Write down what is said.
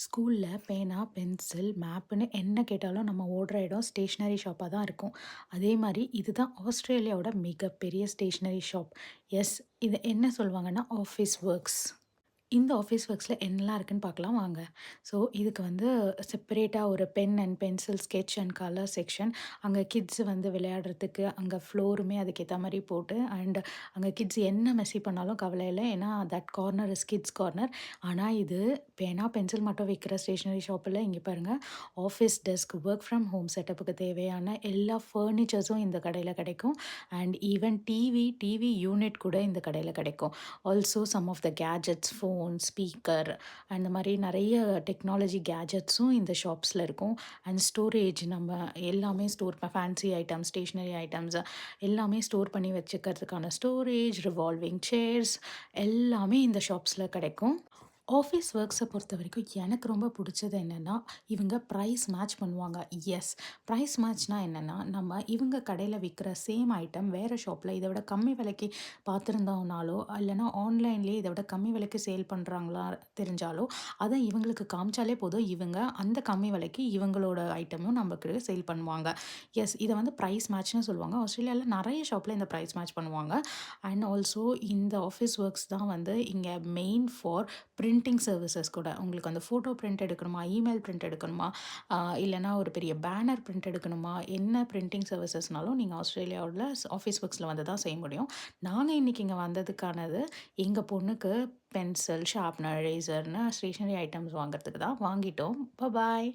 ஸ்கூல்ல பேனா, பென்சில், மேப்புன்னு என்ன கேட்டாலும் நம்ம ஓடுற இடம் ஸ்டேஷனரி ஷாப்பா தான் இருக்கும். அதே மாரி இதுதான் ஆஸ்திரேலியாவோட மிகப்பெரிய ஸ்டேஷனரி ஷாப். எஸ், இத என்ன சொல்வாங்கன்னா, ஆஃபீஸ் ஒர்க்ஸ். இந்த ஆஃபீஸ் ஒர்க்ஸ்ல என்னலாம் இருக்குன்னு பார்க்கலாம் வாங்க. ஸோ, இதுக்கு வந்து செப்பரேட்டா ஒரு pen and pencil, sketch and colour section. அங்க கிட்ஸ் வந்து விளையாடுறதுக்கு அங்க ஃப்ளோருமே அதுக்கேத்த மாரி போட்டு அண்ட் அங்க கிட்ஸ் என்ன மெஸ்ஸி பண்ணாலும் கவலை இல்ல. ஏன்னா, that corner is kids corner. ஆனா, இது பேனா, பென்சில் மட்டும் விக்கிற ஸ்டேஷனரி ஷாப் இல்ல. இங்க பாருங்க, office desk, work from home செட்டப்புக்கு தேவையான எல்லா ஃபர்னிச்சர்ஸும் இந்த கடையில கிடைக்கும். அண்ட் ஈவன் டிவி யூனிட் கூட இந்த கடையில கிடைக்கும். Also some of the gadgets, phone, speaker அந்த மாரி நெறைய டெக்னாலஜி கேட்ஜெட்ஸும் இந்த ஷாப்ஸ்ல இருக்கும். அண்ட் ஸ்டோரேஜ் நம்ம எல்லாமே store fancy items, stationery items எல்லாமே ஸ்டோர் பண்ணி வச்சுக்கிறதுக்கான ஸ்டோரேஜ், ரிவால்விங் சேர்ஸ் எல்லாமே இந்த ஷாப்ஸ்ல கிடைக்கும். ஆஃபீஸ் ஒர்க்ஸ பொறுத்தவரைக்கும் எனக்கு ரொம்ப புடிச்சது என்னன்னா, இவங்க பிரைஸ் மேட்ச் பண்ணுவாங்க. எஸ், பிரைஸ் மேட்ச்னா என்னன்னா, நம்ம இவங்க கடையில விக்கிற சேம் ஐட்டம் வேற ஷாப்ல இத விட கம்மி விலைக்கு பார்த்திருந்தோம்னாலோ, இல்லன்னா ஆன்லைன்லயே இத விட கம்மி விலைக்கு சேல் பண்றாங்களா தெரிஞ்சாலோ, அத இவங்களுக்கு காமிச்சாலே போதும். இவங்க அந்த கம்மி விலைக்கு இவங்களோட ஐட்டமும் நமக்கு சேல் பண்ணுவாங்க. எஸ், இத வந்து பிரைஸ் மேட்ச்ன்னு சொல்லுவாங்க. ஆஸ்திரேலியால நெறைய ஷாப்ல இந்த பிரைஸ் மேட்ச் பண்ணுவாங்க. அண்ட் ஆல்சோ இந்த ஆஃபீஸ் ஒர்க்ஸ் தான் வந்து இங்க மெயின் ஃபார் பிரிண்டிங் சர்வீசஸ் கூட. உங்களுக்கு அந்த ஃபோட்டோ பிரிண்ட் எடுக்கணுமா, இமெயில் பிரிண்ட் எடுக்கணுமா, இல்லன்னா ஒரு பெரிய பேனர் பிரிண்ட் எடுக்கணுமா, என்ன பிரிண்டிங் சர்வீசஸ்னாலும் நீங்க ஆஸ்திரேலியாவுல ஆஃபீஸ் ஒர்க்ஸ்ல வந்து தான் செய்ய முடியும். நாங்க இன்னைக்கு இங்க வந்ததுக்கானது, எங்க பொண்ணுக்கு பென்சில், ஷார்ப்னர், எரேசர்ன்னு ஸ்டேஷனரி ஐட்டம்ஸ் வாங்குறதுக்கு தான் வாங்கிட்டோம். பாய்.